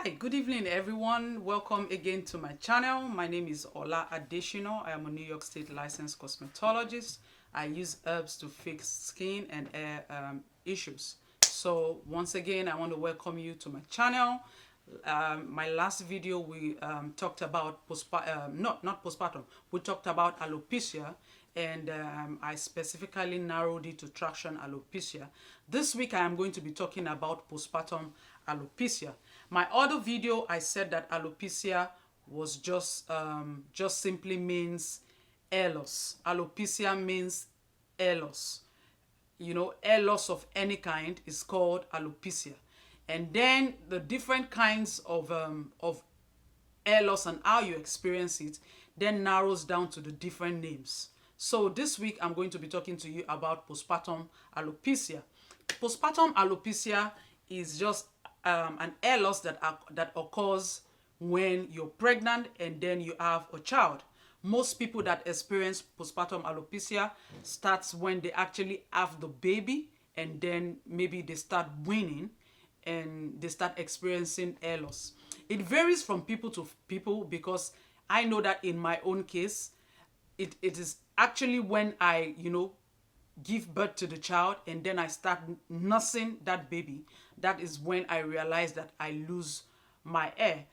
Hi, good evening everyone. Welcome again to my channel. My name is Ola Adeshino. I am a New York State licensed cosmetologist. I use herbs to fix skin and hair issues. So once again, I want to welcome you to my channel. My last video we talked about not postpartum. We talked about alopecia, and I specifically narrowed it to traction alopecia. This week I am going to be talking about postpartum alopecia. My other video I said that alopecia was just simply means hair loss. Alopecia means hair loss. You know, hair loss of any kind is called alopecia. And then the different kinds of hair loss and how you experience it then narrows down to the different names. So this week I'm going to be talking to you about postpartum alopecia. Postpartum alopecia is just an hair loss that occurs when you're pregnant and then you have a child. Most people that experience postpartum alopecia starts when they actually have the baby, and then maybe they start weaning and they start experiencing hair loss. It varies from people to people, because I know that in my own case, it is actually when I, give birth to the child and then I start nursing that baby. That is when I realize that I lose my hair.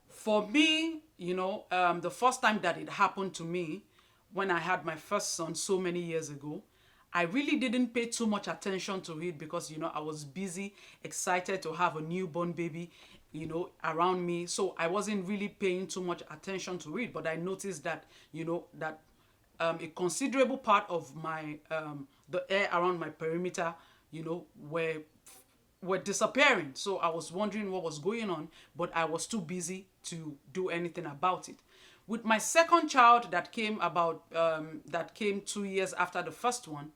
For me, the first time that it happened to me, when I had my first son so many years ago, I really didn't pay too much attention to it because, I was busy, excited to have a newborn baby, around me. So I wasn't really paying too much attention to it. But I noticed that, a considerable part of my, the hair around my perimeter, were disappearing. So I was wondering what was going on, but I was too busy to do anything about it. With my second child that came 2 years after the first one,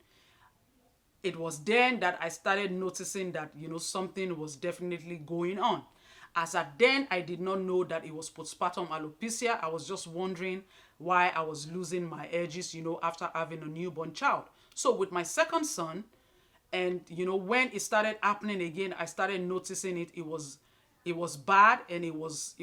it was then that I started noticing that, something was definitely going on. As at then, I did not know that it was postpartum alopecia. I was just wondering why I was losing my edges, after having a newborn child. So with my second son, and when it started happening again, I started noticing it. It was bad, and it was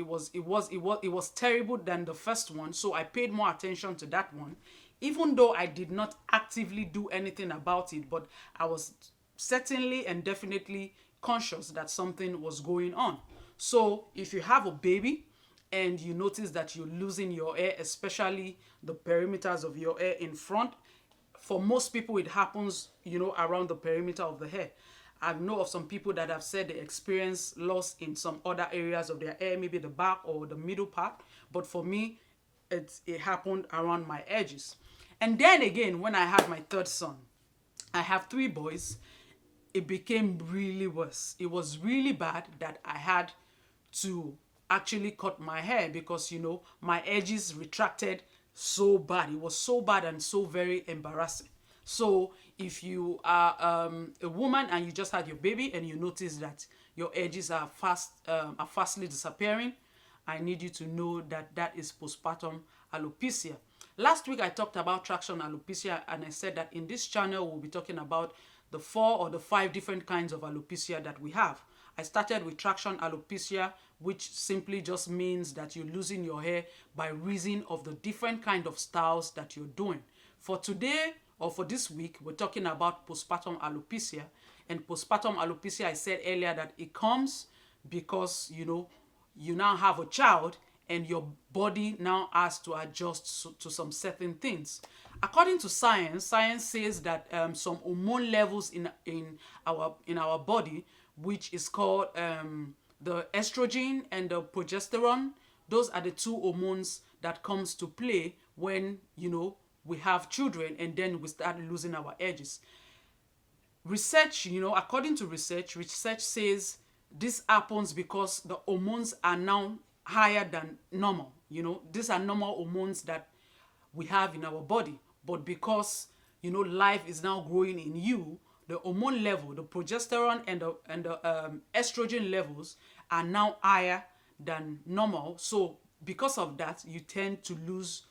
terrible than the first one. So I paid more attention to that one, even though I did not actively do anything about it. But I was certainly and definitely conscious that something was going on. So if you have a baby and you notice that you're losing your hair, especially the perimeters of your hair in front, for most people it happens, around the perimeter of the hair. I know of some people that have said they experience loss in some other areas of their hair, maybe the back or the middle part. But for me, it happened around my edges. And then again, when I had my third son, I have 3 boys, it became really worse. It was really bad that I had to actually cut my hair because, my edges retracted so bad. It was so bad and so very embarrassing. So if you are a woman and you just had your baby and you notice that your edges are fastly disappearing, I need you to know that that is postpartum alopecia. Last week I talked about traction alopecia, and I said that in this channel we'll be talking about the 4 or the 5 different kinds of alopecia that we have. I started with traction alopecia, which simply just means that you're losing your hair by reason of the different kind of styles that you're doing. For today, or for this week, we're talking about postpartum alopecia. And postpartum alopecia, I said earlier that it comes because, you now have a child and your body now has to adjust to some certain things. According to science says that some hormone levels in our body, which is called the estrogen and the progesterone, those are the 2 hormones that comes to play when, we have children and then we start losing our edges. Research, according to research says this happens because the hormones are now higher than normal. These are normal hormones that we have in our body. But because, life is now growing in you, the hormone level, the progesterone and the estrogen levels are now higher than normal. So because of that, you tend to lose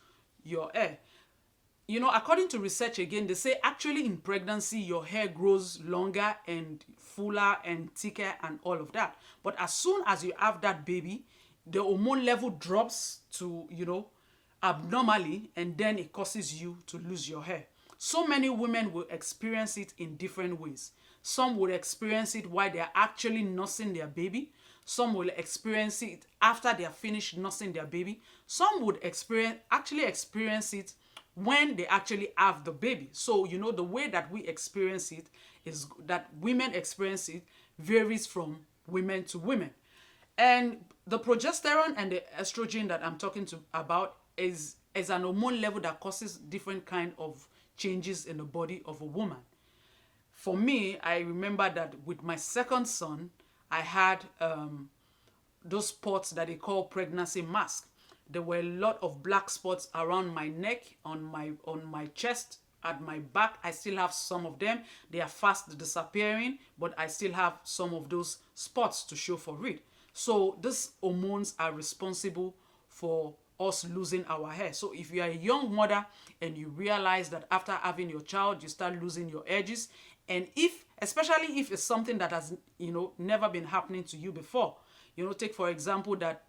your hair. according to research again, they say actually in pregnancy, your hair grows longer and fuller and thicker and all of that. But as soon as you have that baby, the hormone level drops to, abnormally, and then it causes you to lose your hair. So many women will experience it in different ways. Some will experience it while they're actually nursing their baby. Some will experience it after they are finished nursing their baby. Some would actually experience it when they actually have the baby. So, the way that we experience it is that women experience it varies from women to women. And the progesterone and the estrogen that I'm talking about is an hormone level that causes different kind of changes in the body of a woman. For me, I remember that with my second son, I had those spots that they call pregnancy mask. There were a lot of black spots around my neck, on my chest, at my back. I still have some of them. They are fast disappearing, but I still have some of those spots to show for it. So these hormones are responsible for us losing our hair. So if you are a young mother and you realize that after having your child, you start losing your edges, and especially if it's something that has, never been happening to you before, take for example that,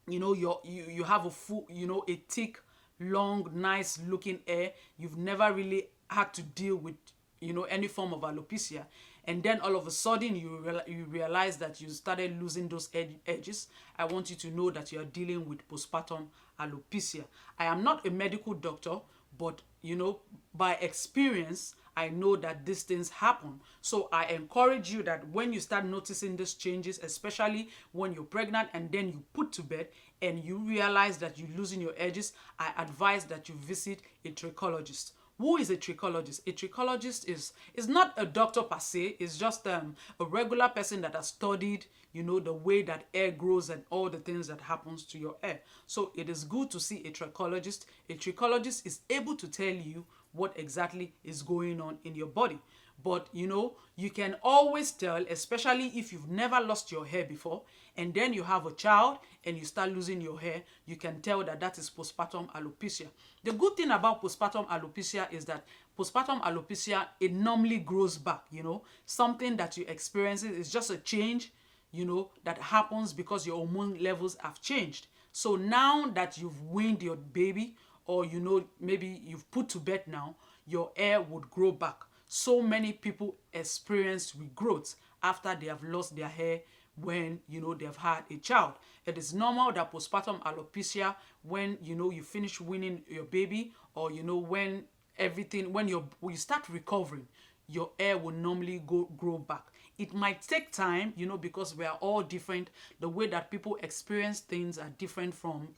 you have a full, a thick, long, nice looking hair. You've never really had to deal with, any form of alopecia. And then all of a sudden you realize that you started losing those edges. I want you to know that you are dealing with postpartum alopecia. I am not a medical doctor, but by experience, I know that these things happen. So I encourage you that when you start noticing these changes, especially when you're pregnant and then you put to bed and you realize that you're losing your edges, I advise that you visit a trichologist. Who is a trichologist? A trichologist is not a doctor per se. It's just a regular person that has studied, the way that hair grows and all the things that happens to your hair. So it is good to see a trichologist. A trichologist is able to tell you what exactly is going on in your body. But you can always tell, especially if you've never lost your hair before, and then you have a child and you start losing your hair, you can tell that is postpartum alopecia. The good thing about postpartum alopecia is that postpartum alopecia, it normally grows back. Something that you experience is just a change, that happens because your hormone levels have changed. So now that you've weaned your baby, or maybe you've put to bed now, your hair would grow back. So many people experience regrowth after they have lost their hair when they have had a child. It is normal that postpartum alopecia, when you finish weaning your baby, or when you start recovering, your hair will normally grow back. It might take time, because we are all different. The way that people experience things are different from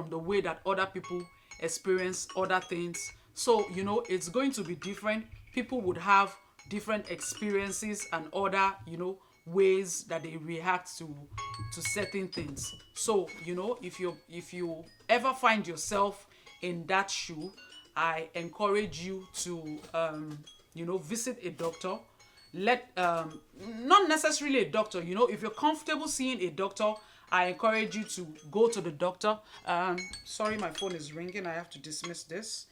the way that other people experience other things. So it's going to be different. People would have different experiences and other ways that they react to certain things. So if you ever find yourself in that shoe, I encourage you to visit a doctor. Not necessarily a doctor. If you're comfortable seeing a doctor, I encourage you to go to the doctor. Sorry, my phone is ringing. I have to dismiss this.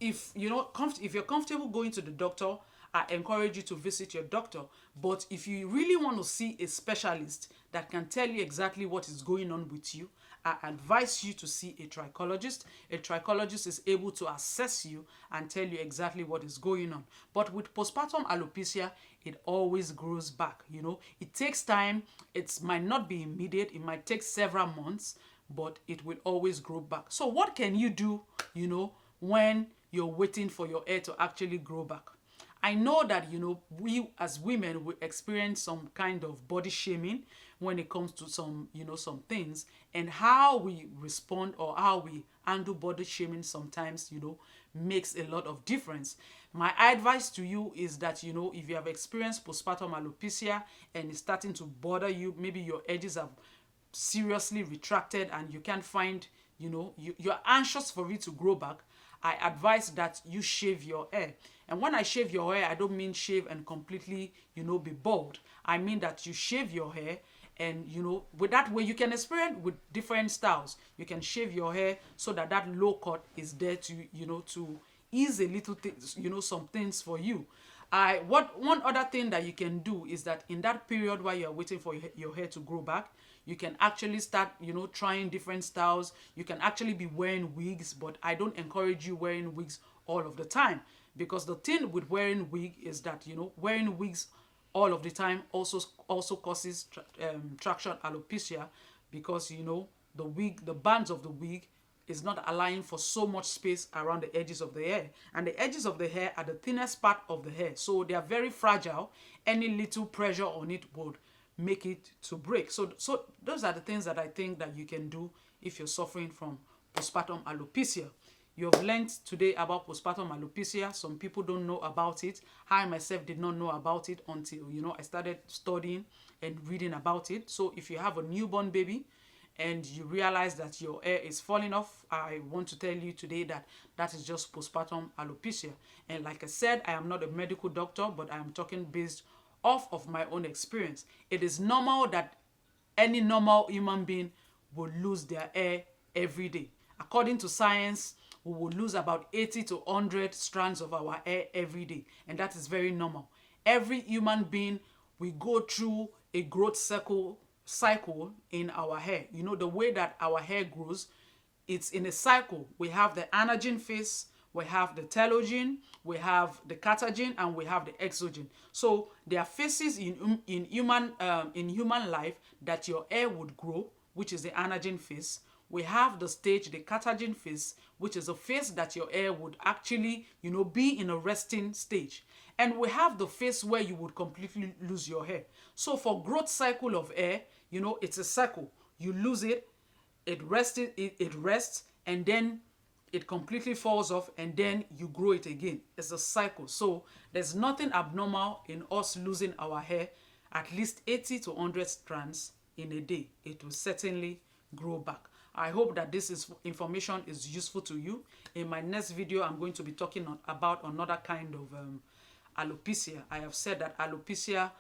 If you're comfortable going to the doctor, I encourage you to visit your doctor. But if you really want to see a specialist that can tell you exactly what is going on with you, I advise you to see a trichologist. A trichologist is able to assess you and tell you exactly what is going on. But with postpartum alopecia, it always grows back. It takes time. It might not be immediate. It might take several months, but it will always grow back. So what can you do, when you're waiting for your hair to actually grow back? I know that, we as women will experience some kind of body shaming when it comes to some things, and how we respond or how we handle body shaming sometimes, makes a lot of difference. My advice to you is that, if you have experienced postpartum alopecia and it's starting to bother you, maybe your edges have seriously retracted and you can't find, you're anxious for it to grow back, I advise that you shave your hair. And when I shave your hair, I don't mean shave and completely, be bald. I mean that you shave your hair And with that way you can experiment with different styles. You can shave your hair so that that low cut is there to to ease a little things, some things for you. One other thing that you can do is that in that period while you're waiting for your hair to grow back, you can actually start trying different styles. You can actually be wearing wigs, but I don't encourage you wearing wigs all of the time, because the thing with wearing wig is that wearing wigs all of the time also causes traction alopecia, because the bands of the wig is not allowing for so much space around the edges of the hair, and the edges of the hair are the thinnest part of the hair, so they are very fragile. Any little pressure on it would make it to break. So those are the things that I think that you can do if you're suffering from postpartum alopecia. You have learned today about postpartum alopecia. Some people don't know about it. I myself did not know about it until I started studying and reading about it. So if you have a newborn baby and you realize that your hair is falling off, I want to tell you today that that is just postpartum alopecia. And like I said, I am not a medical doctor, but I am talking based off of my own experience. It is normal that any normal human being will lose their hair every day. According to science, we will lose about 80 to 100 strands of our hair every day, and that is very normal. Every human being, we go through a growth cycle in our hair. The way that our hair grows, it's in a cycle. We have the anagen phase, we have the telogen, we have the catagen, and we have the exogen. So there are phases in human life that your hair would grow, which is the anagen phase. We have the stage, the catagen phase, which is a phase that your hair would actually, be in a resting stage. And we have the phase where you would completely lose your hair. So for growth cycle of hair, it's a cycle. You lose it, it rests, and then it completely falls off, and then you grow it again. It's a cycle. So there's nothing abnormal in us losing our hair at least 80 to 100 strands in a day. It will certainly grow back. I hope that this information is useful to you. In my next video, I'm going to be talking about another kind of alopecia. I have said that alopecia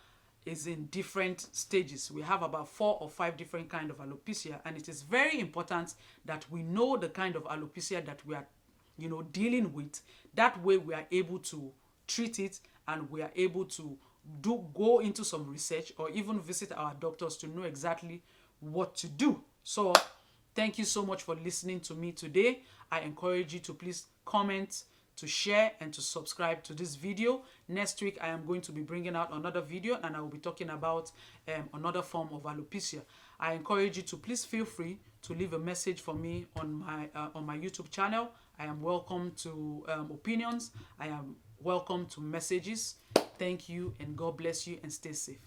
is in different stages. We have about 4 or 5 different kinds of alopecia, and it is very important that we know the kind of alopecia that we are dealing with. That way we are able to treat it, and we are able to go into some research or even visit our doctors to know exactly what to do. So thank you so much for listening to me today. I encourage you to please comment, to share, and to subscribe to this video. Next week, I am going to be bringing out another video, and I will be talking about another form of alopecia. I encourage you to please feel free to leave a message for me on my YouTube channel. I am welcome to opinions. I am welcome to messages. Thank you, and God bless you, and stay safe.